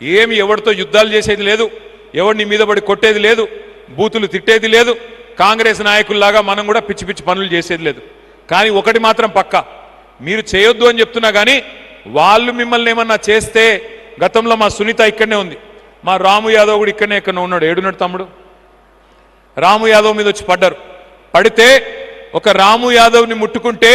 ఏమి ఎవరితో యుద్ధాలు చేసేది లేదు, ఎవరిని మీద పడి కొట్టేది లేదు, బూతులు తిట్టేది లేదు. కాంగ్రెస్ నాయకుల్లాగా మనం కూడా పిచ్చి పిచ్చి పనులు చేసేది లేదు. కానీ ఒకటి మాత్రం పక్కా, మీరు చేయొద్దు అని చెప్తున్నా కానీ వాళ్ళు మిమ్మల్ని ఏమన్నా చేస్తే, గతంలో మా సునీత ఇక్కడనే ఉంది, మా రాము యాదవ్ కూడా ఇక్కడనే ఎక్కడనే ఉన్నాడు, ఏడున్నాడు తమ్ముడు, రాము యాదవ్ మీద వచ్చి పడ్డారు. పడితే ఒక రాము యాదవ్ని ముట్టుకుంటే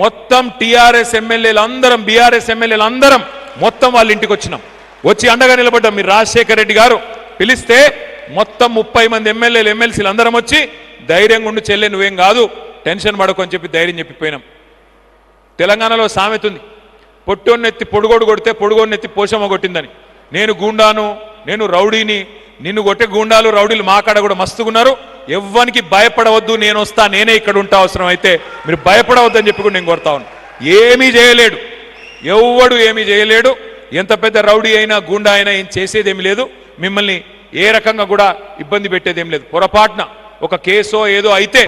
మొత్తం టీఆర్ఎస్ ఎమ్మెల్యేలు అందరం, బీఆర్ఎస్ ఎమ్మెల్యేలు అందరం మొత్తం వాళ్ళ ఇంటికి వచ్చినాం, వచ్చి అండగా నిలబడ్డాం. మీరు రాజశేఖర రెడ్డి గారు పిలిస్తే మొత్తం 30 మంది ఎమ్మెల్యేలు ఎమ్మెల్సీలు అందరం వచ్చి ధైర్యంగా ఉండి, చెల్లె నువ్వేం కాదు టెన్షన్ పడకు అని చెప్పి ధైర్యం చెప్పిపోయినాం. తెలంగాణలో సామెత ఉంది, పొట్టోన్నెత్తి పొడుగోడు కొడితే పొడుగోన్నెత్తి పోషమ్మ కొట్టిందని. నేను గూండాను, నేను రౌడీని, నిన్ను కొట్టే గూండాలు రౌడీలు మా కాడ కూడా మస్తుగున్నారు, ఎవ్వనికి భయపడవద్దు, నేను వస్తా, నేనే ఇక్కడ ఉంటా, అవసరం అయితే మీరు భయపడవద్దు అని చెప్పి కూడా నేను కోరుతా ఉన్నాను. ఏమీ చేయలేడు, ఎవ్వడు ఏమీ చేయలేడు, ఎంత పెద్ద రౌడీ అయినా గూండా అయినా ఏం చేసేదేమి లేదు, మిమ్మల్ని ఏ రకంగా కూడా ఇబ్బంది పెట్టేదేం లేదు. పొరపాటున ఒక కేసో ఏదో అయితే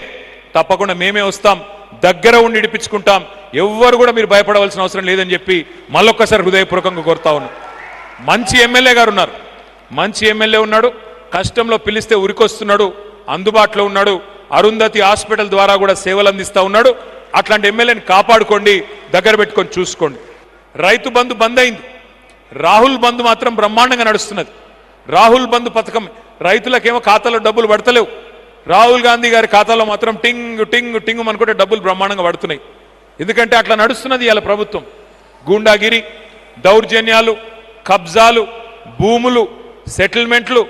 తప్పకుండా మేమే వస్తాం, దగ్గర ఉండి ఇడిపించుకుంటాం, ఎవ్వరు కూడా మీరు భయపడవలసిన అవసరం లేదని చెప్పి మళ్ళొక్కసారి హృదయపూర్వకంగా కోరుతా ఉన్నాం. మంచి ఎమ్మెల్యే గారు ఉన్నారు, మంచి ఎమ్మెల్యే ఉన్నాడు, కష్టంలో పిలిస్తే ఉరికొస్తున్నాడు, అందుబాటులో ఉన్నాడు, అరుంధతి హాస్పిటల్ ద్వారా కూడా సేవలు అందిస్తూ ఉన్నాడు. అట్లాంటి ఎమ్మెల్యేని కాపాడుకోండి, దగ్గర పెట్టుకొని చూసుకోండి. రైతు బంధు బంద్ అయింది, రాహుల్ బంధు మాత్రం బ్రహ్మాండంగా నడుస్తున్నది. రాహుల్ బంధు పథకం రైతులకేమో ఖాతాలో డబ్బులు పడతలేవు, రాహుల్ గాంధీ గారి ఖాతాలో మాత్రం టింగ్ టింగ్ టింగ్ అనుకుంటే డబ్బులు బ్రహ్మాండంగా పడుతున్నాయి. ఎందుకంటే అట్లా నడుస్తున్నది ఇవాళ ప్రభుత్వం. గూండాగిరి, దౌర్జన్యాలు, కబ్జాలు, భూములు, సెటిల్మెంట్లు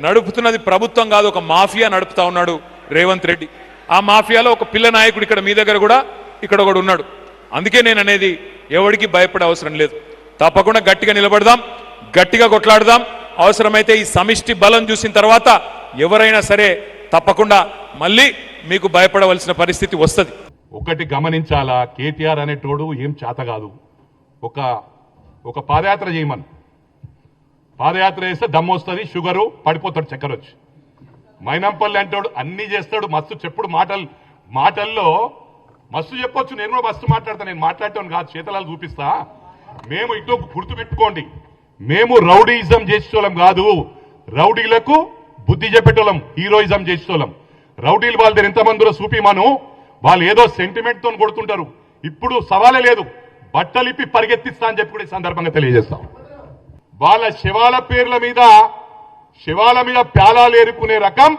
నడుపుతున్నది ప్రభుత్వం కాదు, ఒక మాఫియా నడుపుతా ఉన్నాడు రేవంత్ రెడ్డి. ఆ మాఫియాలో ఒక పిల్ల నాయకుడు ఇక్కడ మీ దగ్గర కూడా ఇక్కడ ఒకడు ఉన్నాడు. అందుకే నేను అనేది, ఎవరికి భయపడే అవసరం లేదు, తప్పకుండా గట్టిగా నిలబడదాం, గట్టిగా కొట్లాడదాం. అవసరమైతే ఈ సమిష్టి బలం చూసిన తర్వాత ఎవరైనా సరే తప్పకుండా మళ్ళీ మీకు భయపడవలసిన పరిస్థితి వస్తుంది. ఒకటి గమనించాలా, కేటీఆర్ అనేటోడు ఏం చేత కాదు. ఒక పాదయాత్ర చేయమని, పాదయాత్ర చేస్తే దమ్ము వస్తుంది, షుగరు పడిపోతాడు, చక్కెర వచ్చి. మైనంపల్లి అంటాడు, అన్ని చేస్తాడు, మస్తు చెప్పుడు మాటల్లో మస్తు చెప్పొచ్చు. నేను కూడా మస్తు మాట్లాడతా, నేను మాట్లాడటాను కాదు, చేతలాలు చూపిస్తా. మేము ఇటు గుర్తు పెట్టుకోండి, మేము రౌడీయిజం చేసేటోళ్ళం కాదు, రౌడీలకు బుద్ధి చెప్పేటోళ్ళం, హీరోయిజం చేసేటోళ్ళం. రౌడీలు వాళ్ళ దగ్గర ఎంతమందిలో చూపిమాను, వాళ్ళు ఏదో సెంటిమెంట్ తో కొడుతుంటారు. ఇప్పుడు సవాలే లేదు, బట్టలిప్పి పరిగెత్తిస్తా అని చెప్పి కూడా ఈ సందర్భంగా తెలియజేస్తాం. వాళ్ళ శవాల పేర్ల మీద ప్యాలాలు ఏరుకునే రకం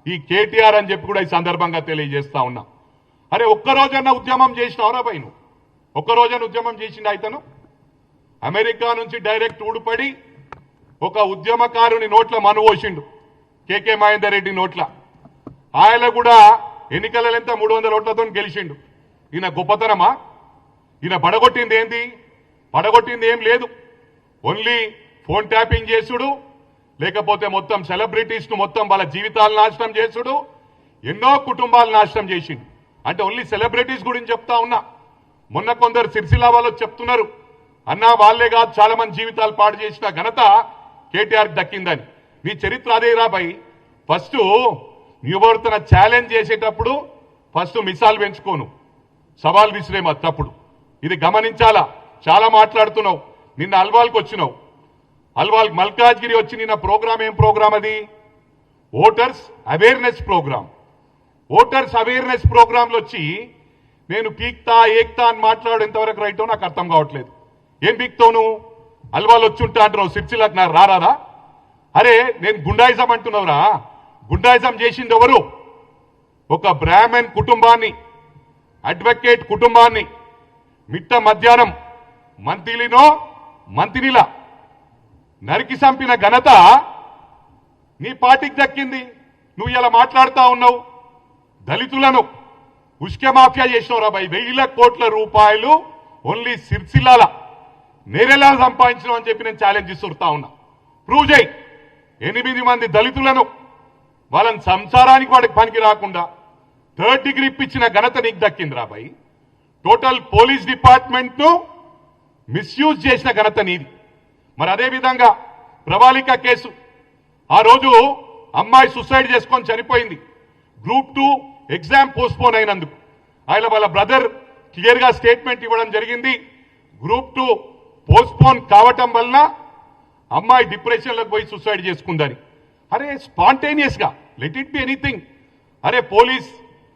ఈ కేటీఆర్ అని చెప్పి కూడా ఈ సందర్భంగా తెలియజేస్తా ఉన్నా. అరే ఒక్కరోజన్నా ఉద్యమం చేసినవరా పై, నువ్వు ఒక్కరోజన్నా ఉద్యమం చేసిండు అయితను? అమెరికా నుంచి డైరెక్ట్ ఊడిపడి ఒక ఉద్యమకారుని నోట్ల మనువోసిండు, కేకే మహేందర్ రెడ్డి నోట్ల. ఆయన కూడా ఎన్నికలలో ఎంత 300 ఓట్లతో గెలిచిండు. ఈయన గొప్పతనమా? ఈయన పడగొట్టింది ఏంది? పడగొట్టింది ఏం లేదు, ఓన్లీ ఫోన్ ట్యాపింగ్ చేసుడు, లేకపోతే మొత్తం సెలబ్రిటీస్ ను మొత్తం వాళ్ళ జీవితాలు నాశనం చేసుడు, ఎన్నో కుటుంబాలు నాశనం చేసిండు. అంటే ఓన్లీ సెలబ్రిటీస్ గురించి చెప్తా ఉన్నా. మొన్న కొందరు సిరిసిల్ల వాళ్ళు చెప్తున్నారు, అన్నా వాళ్లే కాదు చాలా మంది జీవితాలు పాడు చేసిన ఘనత కేటీఆర్ దక్కిందని. నీ చరిత్ర అదేరా భయ్. ఫస్ట్ న్యూవర్తన ఛాలెంజ్ చేసేటప్పుడు ఫస్ట్ మిసాల్ పెంచుకోను, సవాల్ విసిరేమా తప్పుడు. ఇది గమనించాలా. చాలా మాట్లాడుతున్నావు, నిన్న అల్వాల్కి వచ్చినావు, అల్వాల్ మల్కాజ్గిరి వచ్చి నిన్న ప్రోగ్రామ్ ఏం ప్రోగ్రామ్ అది? Voters awareness programme. Voters awareness ప్రోగ్రాంలో వచ్చి నేను పీక్తా ఏక్తా అని మాట్లాడు ఎంతవరకు రైటో నాకు అర్థం కావట్లేదు. ఏం పీక్తావు నువ్వు? అల్వాల్ వచ్చుంటా అంటున్నావు, సిరిసిల్లకు నాకు రారాదా? అరే నేను గుండాయిజం అంటున్నావురా, గుండాయిజం చేసింది ఎవరు? ఒక బ్రాహ్మణ్ కుటుంబాన్ని, అడ్వకేట్ కుటుంబాన్ని మిట్ట మధ్యాహ్నం మంత్రిలా నరికి చంపిన ఘనత నీ పార్టీకి దక్కింది. నువ్వు ఇలా మాట్లాడుతా ఉన్నావు. దళితులను ఉష్క మాఫియా చేసినవరా భయ్, 1000 కోట్ల రూపాయలు ఓన్లీ సిరిసిల్లాల నేరేలా సంపాదించడం అని చెప్పి నేను ఛాలెంజ్ ఇస్తుతా ఉన్నా. ప్రూవ్ చేయి. 8 మంది దళితులను వాళ్ళని సంసారానికి వాడికి పనికి రాకుండా 3rd డిగ్రీ ఇప్పించిన ఘనత నీకు దక్కిందిరా భయ్. టోటల్ పోలీస్ డిపార్ట్మెంట్ ను మిస్యూజ్ చేసిన ఘనత నీది. మరి అదేవిధంగా ప్రవాళిక కేసు, ఆ రోజు అమ్మాయి సూసైడ్ చేసుకొని చనిపోయింది. గ్రూప్ 2 ఎగ్జామ్ పోస్ట్పోన్ అయినందుకు ఆయన వాళ్ళ బ్రదర్ క్లియర్ గా స్టేట్మెంట్ ఇవ్వడం జరిగింది. గ్రూప్ 2 పోస్ట్పోన్ కావటం వలన అమ్మాయి డిప్రెషన్లోకి పోయి సూసైడ్ చేసుకుందని. అరే స్పాంటేనియస్గా లెట్ ఇట్ బి ఎనీథింగ్. అరే పోలీస్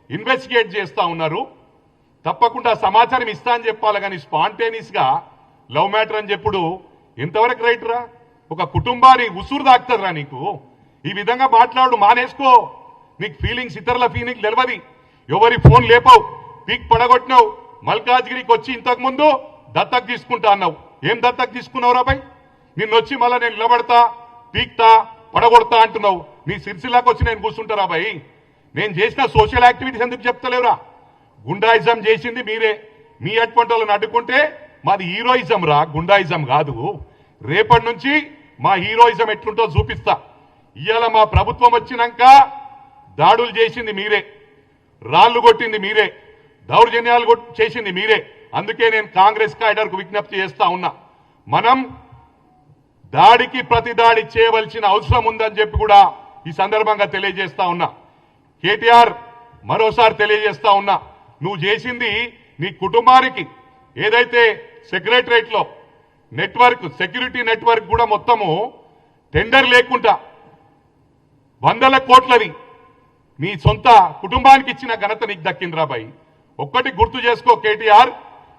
ఇన్వెస్టిగేట్ చేస్తా ఉన్నారు, తప్పకుండా సమాచారం ఇస్తా అని చెప్పాలి, కానీ స్పాంటేనియస్గా లవ్ మ్యాటర్ అని చెప్పుడు ఎంతవరకు రైట్ రా? ఒక కుటుంబాన్ని ఉసురు దాక్తుందిరా నీకు. ఈ విధంగా మాట్లాడు, మానేసుకో. నీకు ఫీలింగ్స్, ఇతరుల ఫీలింగ్ తెలియదు. ఎవరి ఫోన్ లేపావు, పీక్ పడగొట్టినావు. మల్కాజ్గిరికి వచ్చి ఇంతకు ముందు దత్తకు తీసుకుంటా అన్నావు. ఏం దత్తకు తీసుకున్నావు రాబాయ్? నిన్నొచ్చి మళ్ళీ నేను నిలబడతా, పీక్తా, పడగొడతా అంటున్నావు. నీ సిరిసిల్లాకి వచ్చి నేను కూర్చుంటారా బాయ్? నేను చేసిన సోషల్ యాక్టివిటీస్ ఎందుకు చెప్తలేవురా? గుండాయిజం చేసింది మీరే. మీ అటువంటి వాళ్ళని అడ్డుకుంటే మాది హీరోయిజం రా, గుండాయిజం కాదు. రేపటి నుంచి మా హీరోయిజం ఎట్లుంటో చూపిస్తా. ఇవాళ మా ప్రభుత్వం వచ్చినాక దాడులు చేసింది మీరే, రాళ్లు కొట్టింది మీరే, దౌర్జన్యాలు చేసింది మీరే. అందుకే నేను కాంగ్రెస్ క్యాడర్కు విజ్ఞప్తి చేస్తా ఉన్నా, మనం దాడికి ప్రతి దాడి చేయవలసిన అవసరం ఉందని చెప్పి కూడా ఈ సందర్భంగా తెలియజేస్తా ఉన్నా. కేటీఆర్ మరోసారి తెలియజేస్తా ఉన్నా, నువ్వు చేసింది నీ కుటుంబానికి ఏదైతే సెక్రటరేట్ లో నెట్వర్క్, సెక్యూరిటీ నెట్వర్క్ కూడా మొత్తము టెండర్ లేకుండా 100 కోట్లది నీ సొంత కుటుంబానికి ఇచ్చిన ఘనత నీకు దక్కిందిరా బాయ్. ఒక్కటి గుర్తు చేసుకో కేటీఆర్,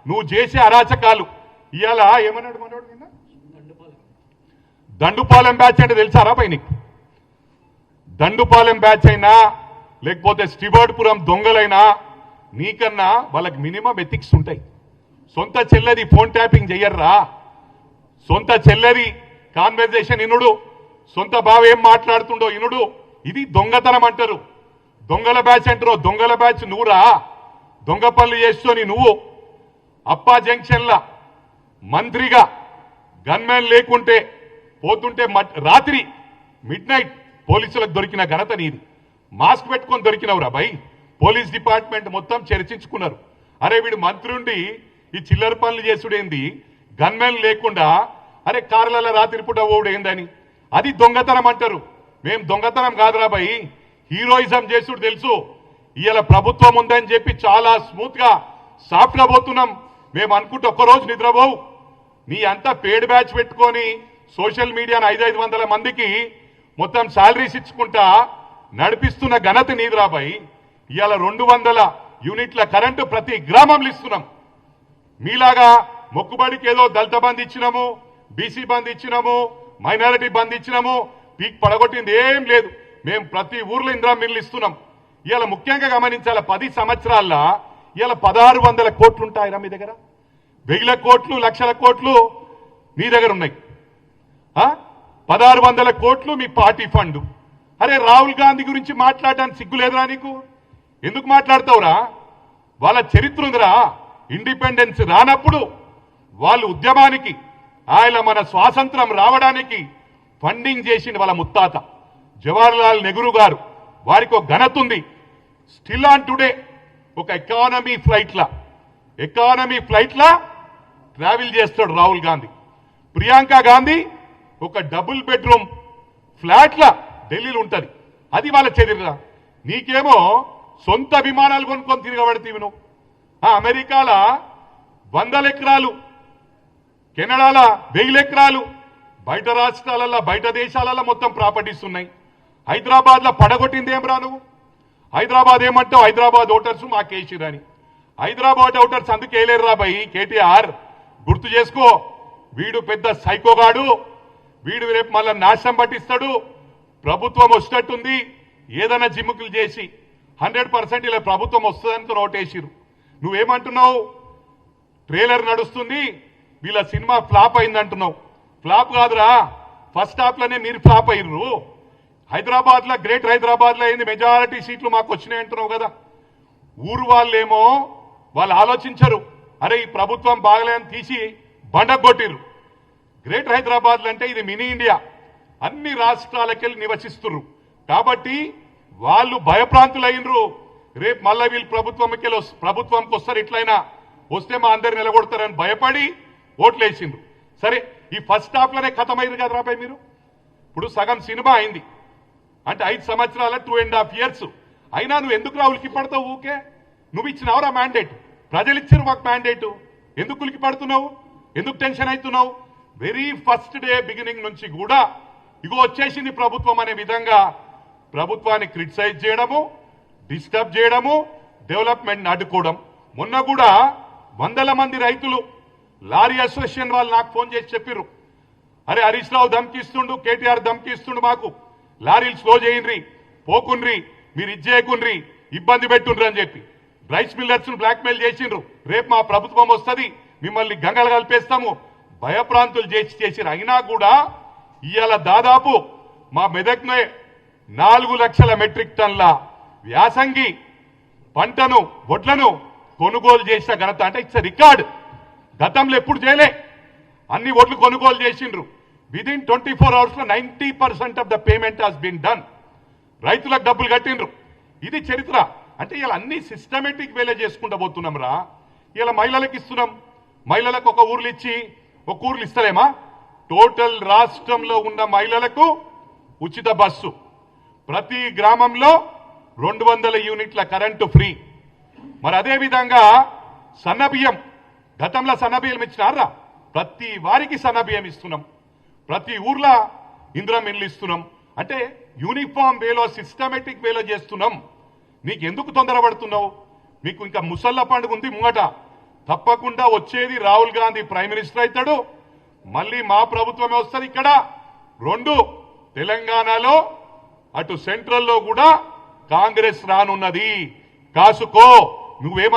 నువ్వు చేసే అరాచకాలు. ఇవాళ ఏమన్నాడు మనోడు నిన్న? దండుపాలెం బ్యాచ్ అంటే తెలుసారా బాయ్ నీకు? దండుపాలెం బ్యాచ్ అయినా లేకపోతే స్టివర్డ్పురం దొంగలైనా నీకన్నా వాళ్ళకి మినిమం ఎథిక్స్ ఉంటాయి. సొంత చెల్లెది ఫోన్ ట్యాపింగ్ చెయ్యర్రా, సొంత చెల్లెది కాన్వర్జేషన్ ఇనుడు, సొంత బావ ఏం మాట్లాడుతుండో ఇనుడు. ఇది దొంగతనం అంటారు. దొంగల బ్యాచ్ అంటారు. దొంగల బ్యాచ్ నువ్వురా. దొంగ పనులు చేస్తూని నువ్వు అప్పా జంక్షన్ల మంత్రిగా గన్మెన్ లేకుంటే పోతుంటే రాత్రి మిడ్-నైట్ పోలీసులకు దొరికిన ఘనత నీది. మాస్క్ పెట్టుకొని దొరికినవురా భయ్. పోలీస్ డిపార్ట్మెంట్ మొత్తం చర్చించుకున్నారు. అరే వీడు మంత్రి ఉండి ఈ చిల్లర పనులు చేసుడేంది, గన్మెన్ లేకుండా అరే కార్లలో రాత్రి పూట ఓడు ఏందని. అది దొంగతనం అంటారు. మేం దొంగతనం కాదురా భయ్, హీరోయిజం చేసుడు తెలుసు. ఇవాళ ప్రభుత్వం ఉందని చెప్పి చాలా స్మూత్ గా సాఫ్ట్ గా పోతున్నాం. మేము అనుకుంటే ఒక్కరోజు నిద్రపోవు. నీ అంతా పేడ్ బ్యాచ్ పెట్టుకొని సోషల్ మీడియాను 500 మందికి మొత్తం శాలరీస్ ఇచ్చుకుంటా నడిపిస్తున్న ఘనత నీదిరా భయ్. ఇవాళ 200 యూనిట్ల కరెంటు ప్రతి గ్రామంలో ఇస్తున్నాం. మీలాగా మొక్కుబడికి ఏదో దళిత బంద్ ఇచ్చినాము, బీసీ బంద్ ఇచ్చినాము, మైనారిటీ బంద్ ఇచ్చినాము, పీక్ పడగొట్టింది ఏం లేదు. మేము ప్రతి ఊర్లో ఇందిరా మిల్లు ఇస్తున్నాం. ఇవాళ ముఖ్యంగా గమనించాల 10 సంవత్సరాల్లో ఇవాళ 1600 కోట్లు ఉంటాయిరా మీ దగ్గర. 1000 కోట్లు, లక్షల కోట్లు మీ దగ్గర ఉన్నాయి. 1600 కోట్లు మీ పార్టీ ఫండ్. అరే రాహుల్ గాంధీ గురించి మాట్లాడడానికి సిగ్గులేదురా నీకు? ఎందుకు మాట్లాడతావురా? వాళ్ళ చరిత్ర ఉందిరా. ఇండిపెండెన్స్ రానప్పుడు వాళ్ళు ఉద్యమానికి, ఆయన మన స్వాతంత్రం రావడానికి ఫండింగ్ చేసింది వాళ్ళ ముత్తాత జవహర్లాల్ నెహ్రూ గారు. వారికి ఒక ఘనత ఉంది. స్టిల్ ఆన్ టుడే ఒక ఎకానమీ ఫ్లైట్లా ట్రావెల్ చేస్తాడు రాహుల్ గాంధీ. ప్రియాంక గాంధీ ఒక డబుల్ బెడ్రూమ్ ఫ్లాట్లా ఢిల్లీలో ఉంటది. అది వాళ్ళ చరిత్ర. నీకేమో సొంత విమానాలు కొనుక్కొని తిరగబడితేవి నువ్వు. అమెరికాల 100 ఎకరాలు, కెనడాల 1000 ఎకరాలు, బయట రాష్ట్రాలలో బయట దేశాలలో మొత్తం ప్రాపర్టీస్ ఉన్నాయి. హైదరాబాద్ లో పడగొట్టింది ఏం రా నువ్వు? హైదరాబాద్ ఏమంటావు? హైదరాబాద్ ఓటర్స్ మాకేసిరని. హైదరాబాద్ ఓటర్స్ అందుకు వేయలేరు రా భయ్. కేటీఆర్ గుర్తు చేసుకో, వీడు పెద్ద సైకోగాడు. వీడు రేపు మళ్ళా నాశనం పట్టిస్తాడు. ప్రభుత్వం వచ్చేటట్టుంది, ఏదైనా జిమ్ముకులు చేసి 100% ఇలా ప్రభుత్వం వస్తుందని ఓటేసిరు. నువ్వేమంటున్నావు? ట్రైలర్ నడుస్తుంది, వీళ్ళ సినిమా ఫ్లాప్ అయిందంటున్నావు. ఫ్లాప్ కాదురా, ఫస్ట్ హాఫ్ లోనే మీరు ఫ్లాప్ అయ్యారు. హైదరాబాద్ లో, గ్రేట్ హైదరాబాద్ లో అయింది, మెజారిటీ సీట్లు మాకు వచ్చినాయి అంటున్నావు కదా. ఊరు వాళ్ళేమో వాళ్ళు ఆలోచించరు. అరే ఈ ప్రభుత్వం బాగలేదని తీసి బండగొట్టిరు. గ్రేట్ హైదరాబాద్ అంటే ఇది మినీ ఇండియా, అన్ని రాష్ట్రాలకెళ్ళి నివసిస్తున్నారు కాబట్టి వాళ్ళు భయప్రాంతులైనరు. రేపు మళ్ళా వీళ్ళు ప్రభుత్వంకి వస్తారు, ఇట్లయినా వస్తే మా అందరు నిలబడతారని భయపడి ఓట్లేసిండ్రు. సరే ఈ ఫస్ట్ హాఫ్ లోనే ఖతమైంది కదా రాబాయ్. మీరు ఇప్పుడు సగం సినిమా అయింది అంటే 5 సంవత్సరాల 2.5 years అయినా నువ్వు ఎందుకు ఉలికి పడతావు? ఊకే నువ్వు ఇచ్చినావురా మ్యాండేట్, ప్రజలు ఇచ్చారు మాకు మ్యాండేట్. ఎందుకు ఉలికి పడుతున్నావు? ఎందుకు టెన్షన్ అవుతున్నావు? వెరీ ఫస్ట్ డే బిగినింగ్ నుంచి కూడా ఇగో వచ్చేసింది ప్రభుత్వం అనే విధంగా ప్రభుత్వాన్ని క్రిటిసైజ్ చేయడము, డిస్టర్బ్ చేయడము, డెవలప్మెంట్ అడ్డుకోవడం. మొన్న కూడా వందల మంది రైతులు లారీ అసోసియేషన్ వాళ్ళు నాకు ఫోన్ చేసి చెప్పిర్రు, అరే హరీష్ రావు ధమ్కిస్తుండు, కేటీఆర్ ధమ్కిస్తుండు, మాకు లారీలు స్లో చేయండి, పోకుండ్రి, మీరు ఇది చేయకుండ్రి, ఇబ్బంది పెట్టుండ్రి అని చెప్పి రైస్ మిల్లర్స్ ను బ్లాక్మెయిల్ చేసిండ్రు. రేపు మా ప్రభుత్వం వస్తుంది, మిమ్మల్ని గంగలు కలిపేస్తాము, భయప్రాంతులు చేసిరు. అయినా కూడా ఇవాళ దాదాపు మా మెదక్నే 4 లక్షల మెట్రిక్ టన్ల వ్యాసంగి పంటను, వడ్లను కొనుగోలు చేసిన ఘనత అంటే ఇట్స్ రికార్డ్. గతంలో ఎప్పుడు చేయలే, అన్ని ఓట్లు కొనుగోలు చేసిండ్రు. విదిన్ 24 hours లో 90% of the payment has been done. రైతులకు డబ్బులు కట్టిండ్రు. ఇది చరిత్ర. అంటే ఇలా అన్ని సిస్టమేటిక్ వేలే చేసుకుంటూ పోతున్నాం రా. ఇలా మహిళలకు ఇస్తున్నాం, మహిళలకు ఒక ఊర్లు ఇచ్చి ఒక ఊర్లు ఇస్తలేమా? టోటల్ రాష్ట్రంలో ఉన్న మహిళలకు ఉచిత బస్సు, ప్రతి గ్రామంలో 200 యూనిట్ల కరెంటు ఫ్రీ. మరి అదే విధంగా సన్నబియ్యం, గతంలో సన్నబియ్యం ఇచ్చినారా? ప్రతి వారికి సన్నబియ్యం ఇస్తున్నాం, ప్రతి ఊర్లో ఇందిరా మిల్లు ఇస్తున్నాం. అంటే యూనిఫామ్ వేలో, సిస్టమేటిక్ వేలో చేస్తున్నాం. నీకు ఎందుకు తొందరపడుతున్నావు? మీకు ఇంకా ముసళ్ళ పండుగ ఉంది ముంగట. తప్పకుండా వచ్చేది రాహుల్ గాంధీ ప్రైమ్ మినిస్టర్ అవుతాడు, మళ్ళీ మా ప్రభుత్వమే వస్తుంది. ఇక్కడ 2 తెలంగాణలో అటు సెంట్రల్లో కూడా కాంగ్రెస్ రానున్నది. కాసుకో, నువ్వేమన్నా